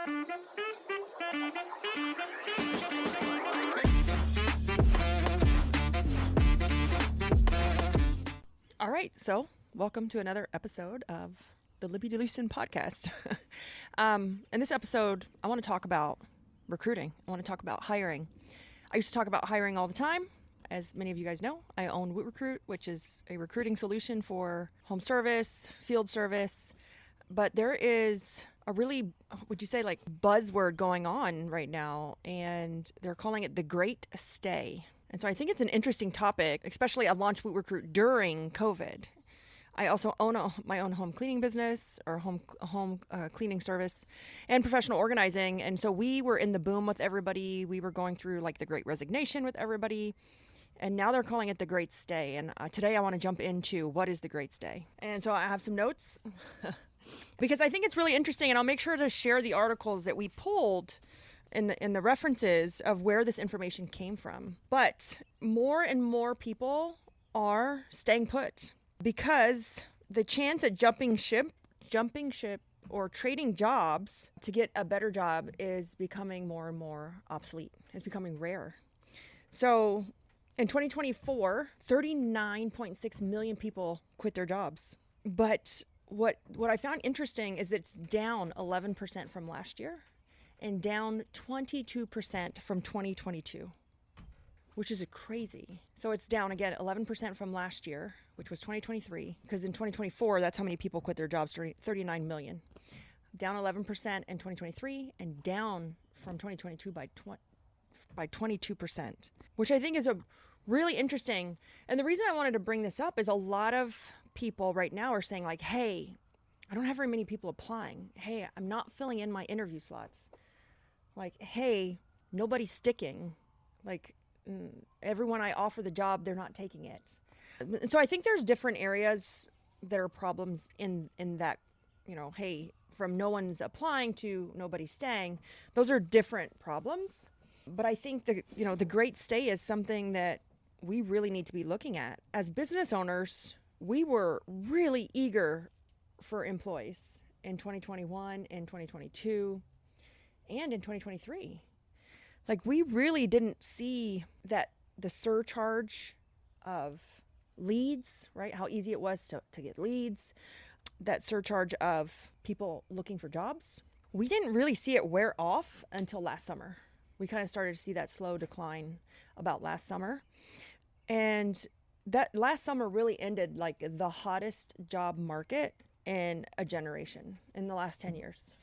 All right, so welcome to another episode of the Libby DeLucin podcast. In this episode, I want to talk about recruiting. I want to talk about hiring. I used to talk about hiring all the time. As many of you guys know, I own Recruit, which is a recruiting solution for home service, field service. But there is a really, would you say, like buzzword going on right now, and they're calling it the Great Stay. And so I think it's an interesting topic, especially I launched Recruit during COVID. I also own my own home cleaning business or home cleaning service and professional organizing. And so we were in the boom with everybody. We were going through like the Great Resignation with everybody. And now they're calling it the Great Stay. And today I want to jump into what is the Great Stay. And so I have some notes because I think it's really interesting. And I'll make sure to share the articles that we pulled in the references of where this information came from. But more and more people are staying put because the chance at jumping ship or trading jobs to get a better job is becoming more and more obsolete. It's becoming rare. So in 2024, 39.6 million people quit their jobs. But what I found interesting is that it's down 11% from last year and down 22% from 2022, which is crazy. So it's down again 11% from last year, which was 2023, because in 2024, that's how many people quit their jobs, 39 million. Down 11% in 2023 and down from 2022 by 22%, which I think is a really interesting. And the reason I wanted to bring this up is a lot of people right now are saying like, hey, I don't have very many people applying. Hey, I'm not filling in my interview slots. Like, hey, nobody's sticking. Like, everyone I offer the job, they're not taking it. So I think there's different areas that are problems in that, hey, from no one's applying to nobody staying. Those are different problems. But I think the Great Stay is something that we really need to be looking at. As business owners, we were really eager for employees in 2021 and 2022 and in 2023. Like, we really didn't see that the surcharge of leads, right? How easy it was to get leads, that surcharge of people looking for jobs. We didn't really see it wear off until last summer. We kind of started to see that slow decline about last summer. And that last summer really ended like the hottest job market in a generation in the last 10 years,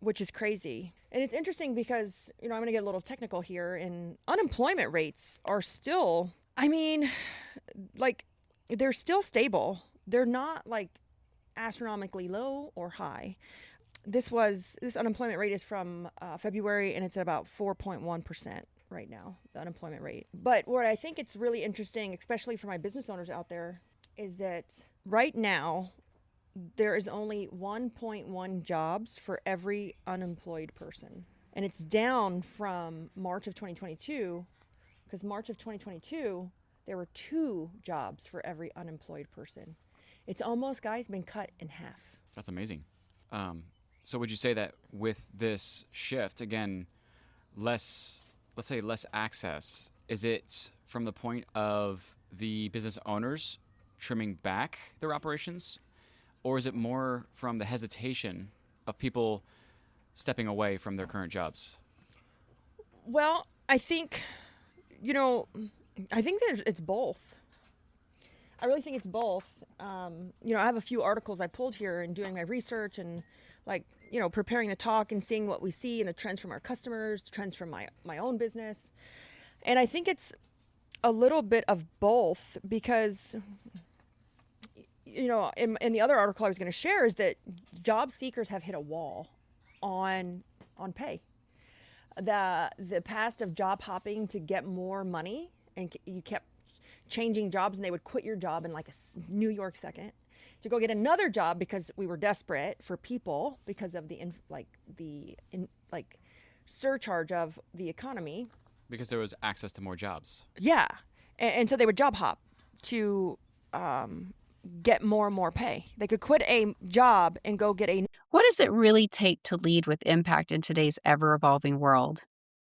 which is crazy. And it's interesting because, I'm going to get a little technical here, and unemployment rates are still, they're still stable. They're not like astronomically low or high. This unemployment rate is from February, and it's at about 4.1% right now, the unemployment rate. But what I think it's really interesting, especially for my business owners out there, is that right now there is only 1.1 jobs for every unemployed person. And it's down from March of 2022, because March of 2022, there were 2 jobs for every unemployed person. It's almost, guys, been cut in half. That's amazing. So would you say that with this shift, again, let's say less access, is it from the point of the business owners trimming back their operations? Or is it more from the hesitation of people stepping away from their current jobs? Well, I think, it's both. I really think it's both. I have a few articles I pulled here and doing my research and preparing the talk and seeing what we see and the trends from our customers, the trends from my own business. And I think it's a little bit of both because, in the other article I was going to share is that job seekers have hit a wall on pay. The past of job hopping to get more money, and you kept changing jobs, and they would quit your job in like a New York second to go get another job because we were desperate for people because of the surcharge of the economy. Because there was access to more jobs. Yeah, and so they would job hop to get more and more pay. They could quit a job and go get What does it really take to lead with impact in today's ever-evolving world?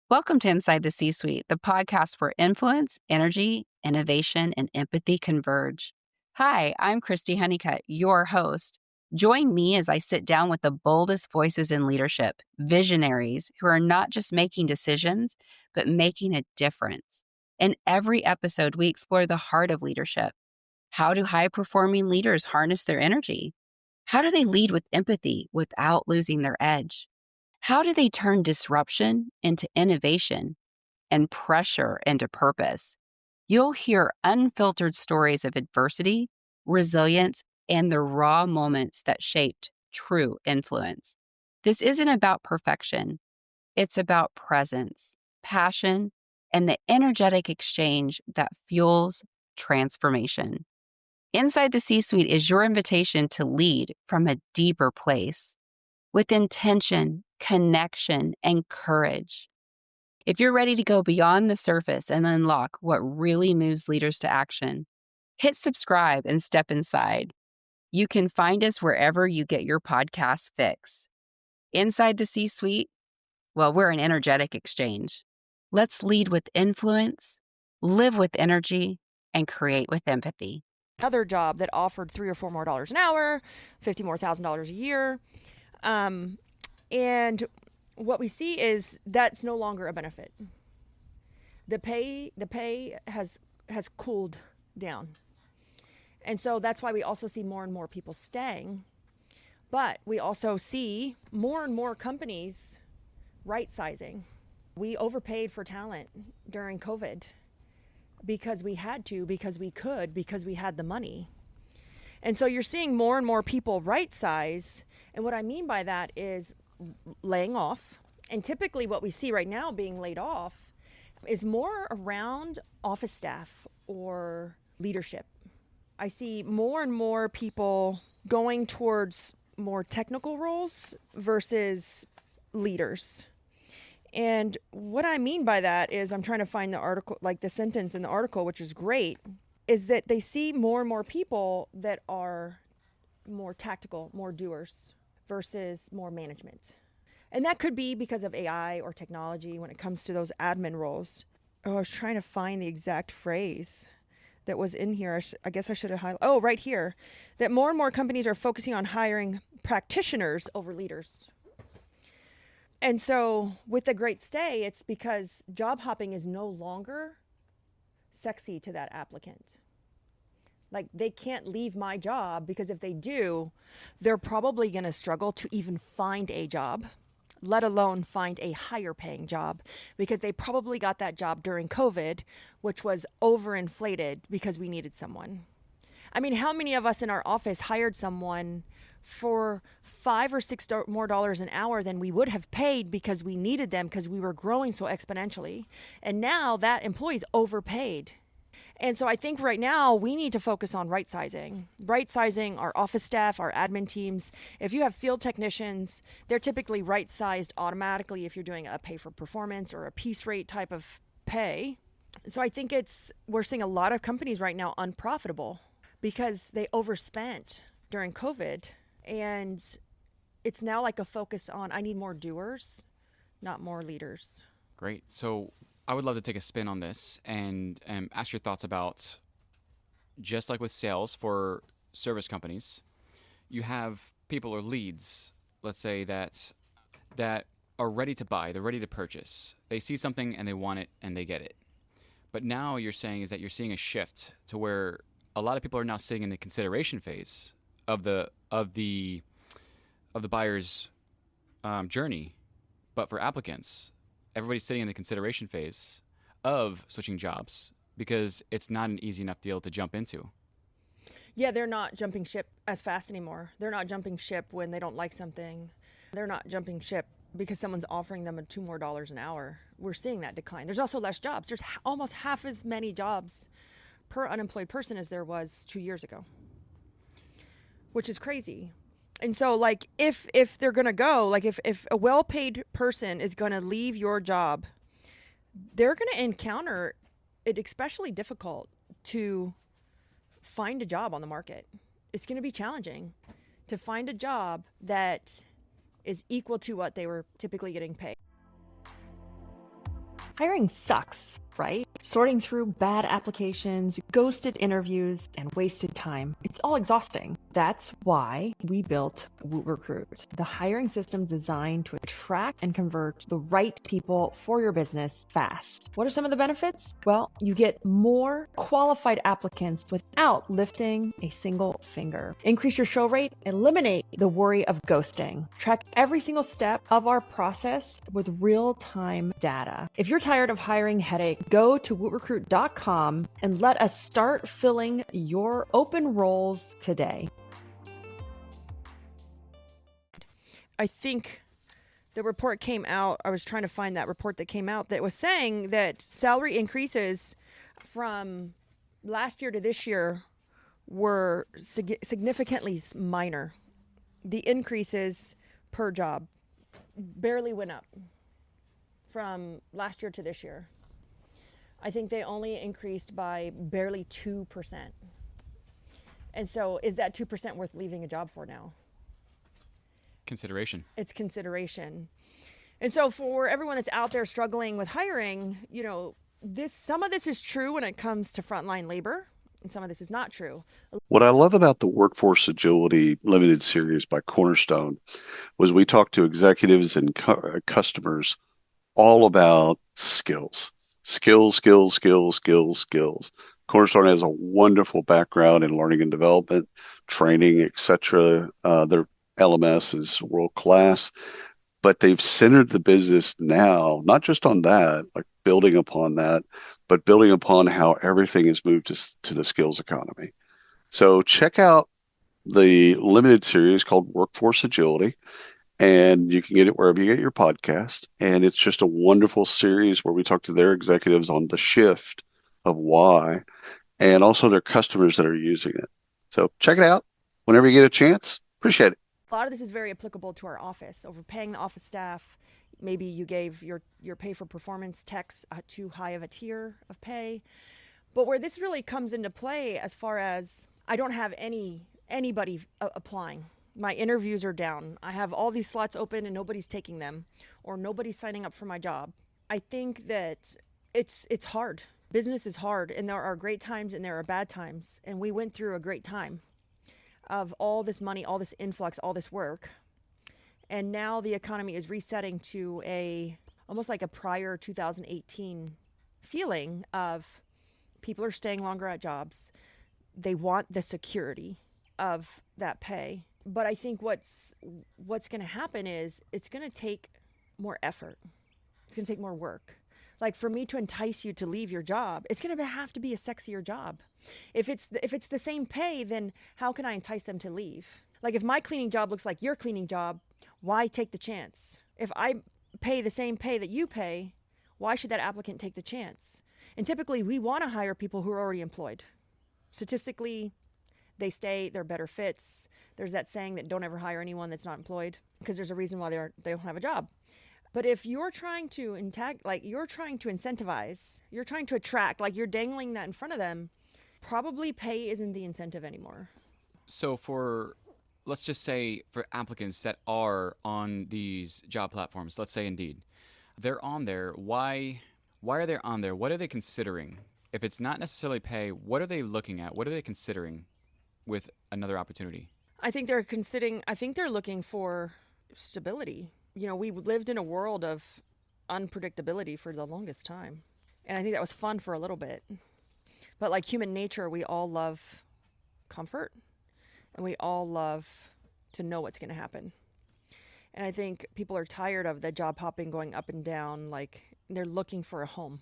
Welcome to Inside the C-Suite, the podcast where influence, energy, innovation, and empathy converge. Hi, I'm Christy Honeycutt, your host. Join me as I sit down with the boldest voices in leadership, visionaries who are not just making decisions, but making a difference. In every episode, we explore the heart of leadership. How do high-performing leaders harness their energy? How do they lead with empathy without losing their edge? How do they turn disruption into innovation and pressure into purpose? You'll hear unfiltered stories of adversity, resilience, and the raw moments that shaped true influence. This isn't about perfection. It's about presence, passion, and the energetic exchange that fuels transformation. Inside the C-Suite is your invitation to lead from a deeper place with intention, connection, and courage. If you're ready to go beyond the surface and unlock what really moves leaders to action, hit subscribe and step inside. You can find us wherever you get your podcast fix. Inside the C-Suite, well, we're an energetic exchange. Let's lead with influence, live with energy, and create with empathy. Other job that offered $3 or $4 more an hour, $50,000 a year. And what we see is that's no longer a benefit. The pay has cooled down. And so that's why we also see more and more people staying. But we also see more and more companies right sizing. We overpaid for talent during COVID because we had to, because we could, because we had the money. And so you're seeing more and more people right size. And what I mean by that is laying off. And typically what we see right now being laid off is more around office staff or leadership. I see more and more people going towards more technical roles versus leaders. And what I mean by that is, I'm trying to find the article, like the sentence in the article, which is great, is that they see more and more people that are more tactical, more doers versus more management. And that could be because of AI or technology when it comes to those admin roles. Oh, I was trying to find the exact phrase that was in here. I guess I should have highlighted. Oh, right here. That more and more companies are focusing on hiring practitioners over leaders. And so with the Great Stay, it's because job hopping is no longer sexy to that applicant. Like, they can't leave my job because if they do, they're probably going to struggle to even find a job, let alone find a higher paying job, because they probably got that job during COVID, which was overinflated because we needed someone. I mean, how many of us in our office hired someone for $5 or $6 more an hour than we would have paid because we needed them because we were growing so exponentially? And now that employee's overpaid. And so I think right now we need to focus on right sizing our office staff, our admin teams. If you have field technicians, they're typically right sized automatically if you're doing a pay for performance or a piece rate type of pay. So I think we're seeing a lot of companies right now unprofitable because they overspent during COVID. And it's now like a focus on, I need more doers, not more leaders. Great. So I would love to take a spin on this and ask your thoughts about, just like with sales for service companies, you have people or leads, let's say, that are ready to buy, they're ready to purchase. They see something and they want it and they get it. But now you're saying is that you're seeing a shift to where a lot of people are now sitting in the consideration phase of the buyer's journey. But for applicants, everybody's sitting in the consideration phase of switching jobs because it's not an easy enough deal to jump into. Yeah, they're not jumping ship as fast anymore. They're not jumping ship when they don't like something. They're not jumping ship because someone's offering them $2 more an hour. We're seeing that decline. There's also less jobs. There's almost half as many jobs per unemployed person as there was 2 years ago, which is crazy. And so, like, if they're going to go, like, if a well-paid person is going to leave your job, they're going to encounter it especially difficult to find a job on the market. It's going to be challenging to find a job that is equal to what they were typically getting paid. Hiring sucks, right? Sorting through bad applications, ghosted interviews, and wasted time. It's all exhausting. That's why we built Recruit, the hiring system designed to attract and convert the right people for your business fast. What are some of the benefits? Well, you get more qualified applicants without lifting a single finger. Increase your show rate, eliminate the worry of ghosting. Track every single step of our process with real-time data. If you're tired of hiring headache, go to wootrecruit.com and let us start filling your open roles today. I think the report came out, I was trying to find that report that came out that was saying that salary increases from last year to this year were significantly minor. The increases per job barely went up from last year to this year. I think they only increased by barely 2%. And so is that 2% worth leaving a job for now? Consideration. It's consideration. And so for everyone that's out there struggling with hiring, some of this is true when it comes to frontline labor, and some of this is not true. What I love about the Workforce Agility Limited Series by Cornerstone was we talked to executives and customers all about skills. Skills. Cornerstone has a wonderful background in learning and development, training, etc. Their LMS is world class, but they've centered the business now, not just on that, like building upon that, but building upon how everything has moved to the skills economy. So check out the limited series called Workforce Agility, and you can get it wherever you get your podcast. And it's just a wonderful series where we talk to their executives on the shift of why, and also their customers that are using it. So check it out whenever you get a chance. Appreciate it. A lot of this is very applicable to our office. Overpaying the office staff. Maybe you gave your pay for performance techs too high of a tier of pay. But where this really comes into play, as far as I don't have anybody applying. My interviews are down. I have all these slots open and nobody's taking them, or nobody's signing up for my job. I think that it's hard. Business is hard, and there are great times and there are bad times. And we went through a great time of all this money, all this influx, all this work. And now the economy is resetting to almost like a prior 2018 feeling of people are staying longer at jobs. They want the security of that pay. But I think what's going to happen is it's going to take more effort. It's going to take more work. Like for me to entice you to leave your job, it's going to have to be a sexier job. If it's the same pay, then how can I entice them to leave? Like if my cleaning job looks like your cleaning job, why take the chance? If I pay the same pay that you pay, why should that applicant take the chance? And typically we want to hire people who are already employed. Statistically, they stay, they're better fits. There's that saying that don't ever hire anyone that's not employed, because there's a reason why they don't have a job. But if you're trying to you're trying to incentivize, you're trying to attract, like you're dangling that in front of them, probably pay isn't the incentive anymore. So let's just say for applicants that are on these job platforms, let's say Indeed, they're on there. Why are they on there? What are they considering? If it's not necessarily pay, what are they looking at? What are they considering with another opportunity? I think they're looking for stability. We lived in a world of unpredictability for the longest time. And I think that was fun for a little bit. But like human nature, we all love comfort, and we all love to know what's going to happen. And I think people are tired of the job hopping, going up and down. Like they're looking for a home.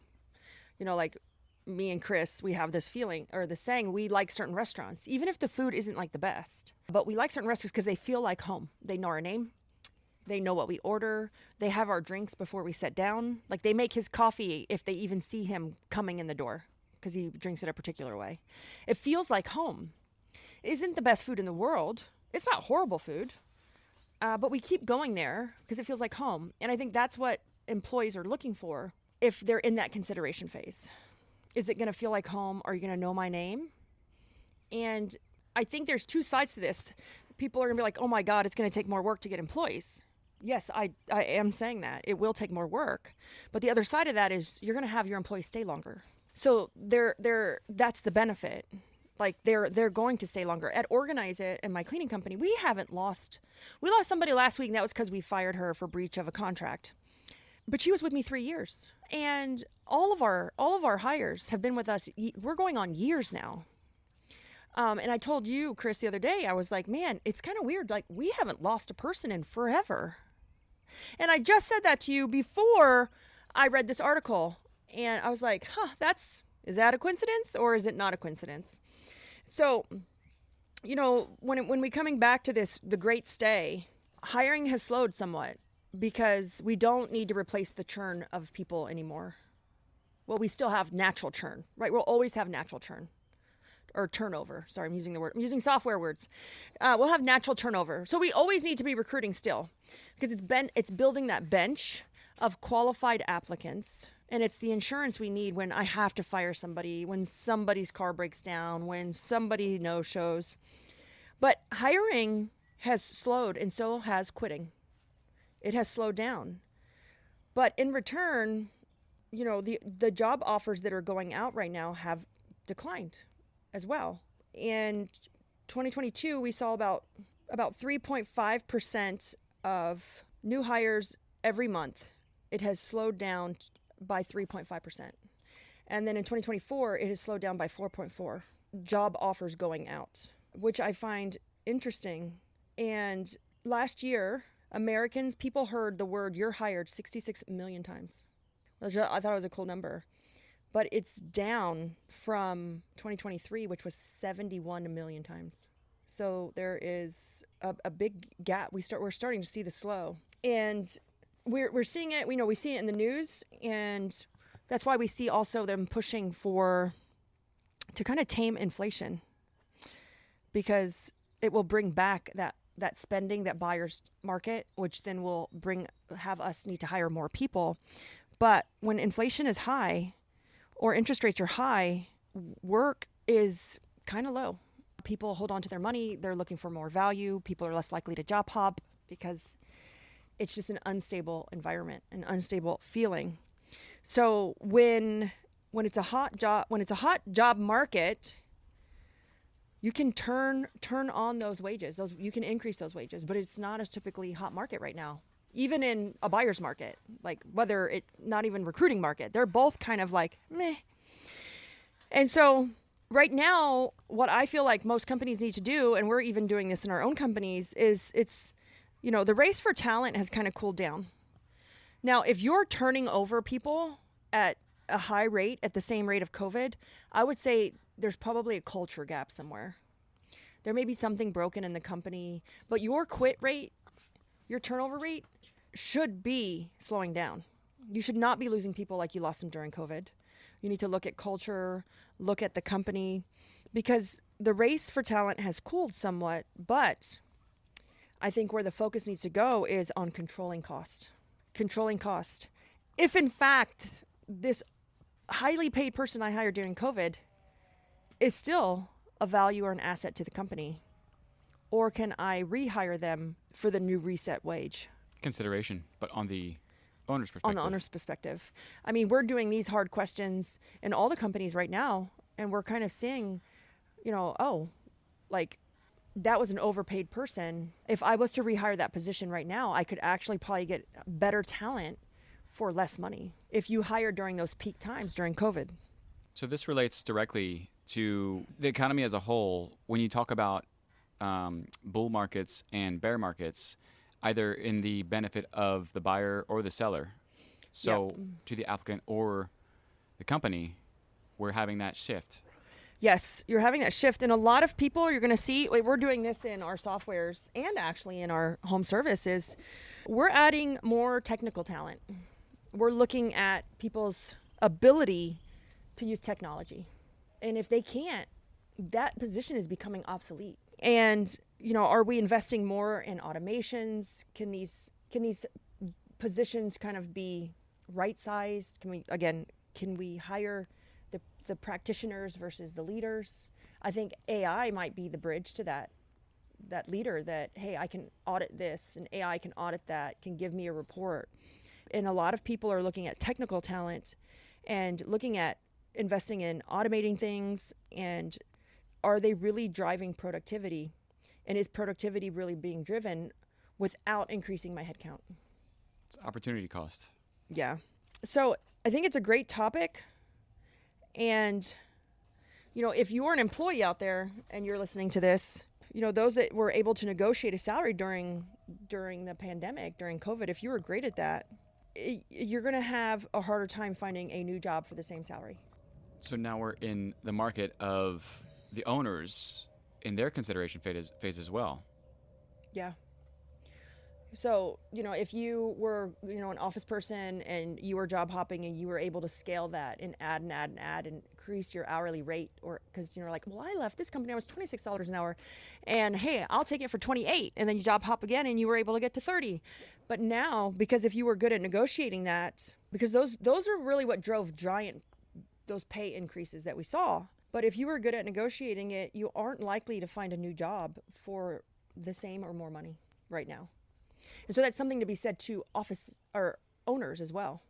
Like me and Chris, we have this feeling or the saying, we like certain restaurants, even if the food isn't like the best. But we like certain restaurants because they feel like home. They know our name. They know what we order. They have our drinks before we sit down. Like they make his coffee if they even see him coming in the door because he drinks it a particular way. It feels like home. It isn't the best food in the world. It's not horrible food. But we keep going there because it feels like home. And I think that's what employees are looking for if they're in that consideration phase. Is it going to feel like home? Are you going to know my name? And I think there's two sides to this. People are going to be like, oh my God, it's going to take more work to get employees. Yes, I am saying that. It will take more work. But the other side of that is you're going to have your employees stay longer. So that's the benefit. Like they're going to stay longer. At Organize It and my cleaning company, we lost somebody last week, and that was because we fired her for breach of a contract. But she was with me 3 years. And all of our hires have been with us. We're going on years now. And I told you, Chris, the other day, I was like, man, it's kind of weird. Like, we haven't lost a person in forever. And I just said that to you before I read this article. And I was like, is that a coincidence or is it not a coincidence? So, when we coming back to this, the great stay, hiring has slowed somewhat because we don't need to replace the churn of people anymore. Well, we still have natural churn, right? We'll always have natural churn. Or turnover. Sorry, I'm using software words. We'll have natural turnover. So we always need to be recruiting still because it's building that bench of qualified applicants. And it's the insurance we need when I have to fire somebody, when somebody's car breaks down, when somebody no-shows. But hiring has slowed and so has quitting. It has slowed down. But in return, the job offers that are going out right now have declined as well. In 2022, we saw about 3.5% of new hires every month. It has slowed down by 3.5%. And then in 2024, it has slowed down by 4.4 job offers going out, which I find interesting. And last year, people heard the word "you're hired" 66 million times. I thought it was a cool number. But it's down from 2023, which was 71 million times. So there is a big gap. We're starting to see the slow, and we're seeing it. We see it in the news, and that's why we see also them pushing to kind of tame inflation, because it will bring back that spending, that buyer's market, which then will have us need to hire more people. But when inflation is high, or interest rates are high, work is kind of low. People hold on to their money. They're looking for more value. People are less likely to job hop because it's just an unstable environment, an unstable feeling. So when it's a hot job market, you can turn on those wages. You can increase those wages, but it's not a typically hot market right now. Even in a buyer's market, like not even recruiting market, they're both kind of like meh. And so right now, what I feel like most companies need to do, and we're even doing this in our own companies, is the race for talent has kind of cooled down. Now, if you're turning over people at a high rate, at the same rate of COVID, I would say there's probably a culture gap somewhere. There may be something broken in the company, but your quit rate, your turnover rate should be slowing down. You should not be losing people like you lost them during COVID. You need to look at culture, look at the company, because the race for talent has cooled somewhat, but I think where the focus needs to go is on controlling cost. Controlling cost. If in fact this highly paid person I hired during COVID is still a value or an asset to the company, or can I rehire them for the new reset wage? Consideration, but on the owner's perspective. On the owner's perspective. I mean, we're doing these hard questions in all the companies right now, and we're kind of seeing, that was an overpaid person. If I was to rehire that position right now, I could actually probably get better talent for less money if you hire during those peak times during COVID. So this relates directly to the economy as a whole. When you talk about bull markets and bear markets, either in the benefit of the buyer or the seller. So to the applicant or the company, we're having that shift. Yes, you're having that shift. And a lot of people you're going to see, we're doing this in our softwares and actually in our home services, we're adding more technical talent. We're looking at people's ability to use technology. And if they can't, that position is becoming obsolete. And, are we investing more in automations? Can these positions kind of be right-sized? Can we hire the practitioners versus the leaders? I think AI might be the bridge to that that leader that, hey, I can audit this and AI can audit that, can give me a report. And a lot of people are looking at technical talent and looking at investing in automating things, and are they really driving productivity? And is productivity really being driven without increasing my headcount? It's opportunity cost. Yeah. So I think it's a great topic. And, if you are an employee out there and you're listening to this, those that were able to negotiate a salary during the pandemic, during COVID, if you were great at that, you're going to have a harder time finding a new job for the same salary. So now we're in the market of the owners in their consideration phase as well. Yeah. So, if you were, an office person and you were job hopping and you were able to scale that and add and increase your hourly rate, or because you're like, well, I left this company, I was $26 an hour, and hey, I'll take it for 28. And then you job hop again and you were able to get to 30. But now, because if you were good at negotiating that, because those are really what drove those pay increases that we saw. But if you were good at negotiating it, you aren't likely to find a new job for the same or more money right now. And so that's something to be said to office or owners as well.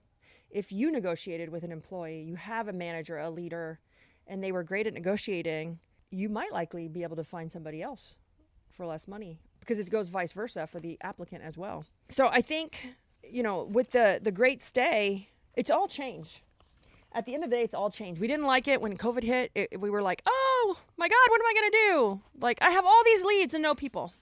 If you negotiated with an employee, you have a manager, a leader, and they were great at negotiating, you might likely be able to find somebody else for less money, because it goes vice versa for the applicant as well. So I think, with the great stay, it's all change. At the end of the day, it's all change. We didn't like it when COVID hit. We were like, oh my God, what am I going to do? Like, I have all these leads and no people.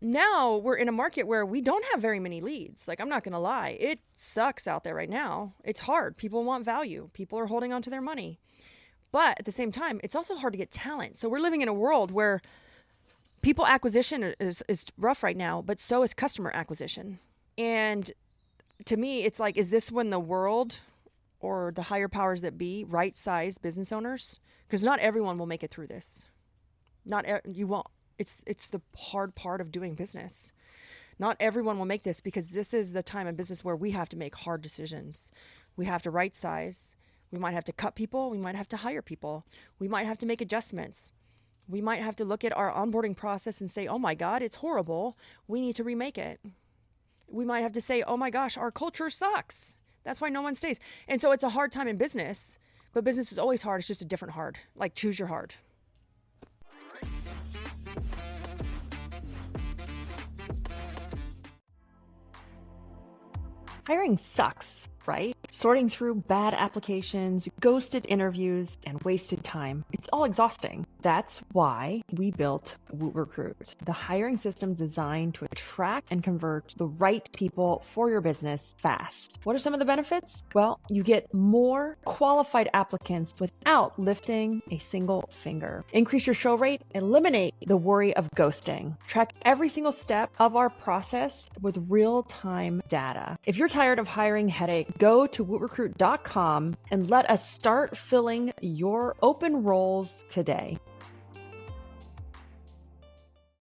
Now we're in a market where we don't have very many leads. Like, I'm not going to lie. It sucks out there right now. It's hard. People want value. People are holding on to their money. But at the same time, it's also hard to get talent. So we're living in a world where people acquisition is rough right now, but so is customer acquisition. And to me, it's like, is this when the world or the higher powers that be right-size business owners? Because not everyone will make it through this. You won't. It's the hard part of doing business. Not everyone will make this, because this is the time in business where we have to make hard decisions. We have to right size. We might have to cut people. We might have to hire people. We might have to make adjustments. We might have to look at our onboarding process and say, oh my God, it's horrible. We need to remake it. We might have to say, oh my gosh, our culture sucks. That's why no one stays. And so it's a hard time in business, but business is always hard. It's just a different hard. Like, choose your hard. Hiring sucks, right? Sorting through bad applications, ghosted interviews, and wasted time. It's all exhausting. That's why we built WootRecruit, the hiring system designed to attract and convert the right people for your business fast. What are some of the benefits? Well, you get more qualified applicants without lifting a single finger. Increase your show rate, eliminate the worry of ghosting. Track every single step of our process with real-time data. If you're tired of hiring headache, go to wootrecruit.com and let us start filling your open roles today.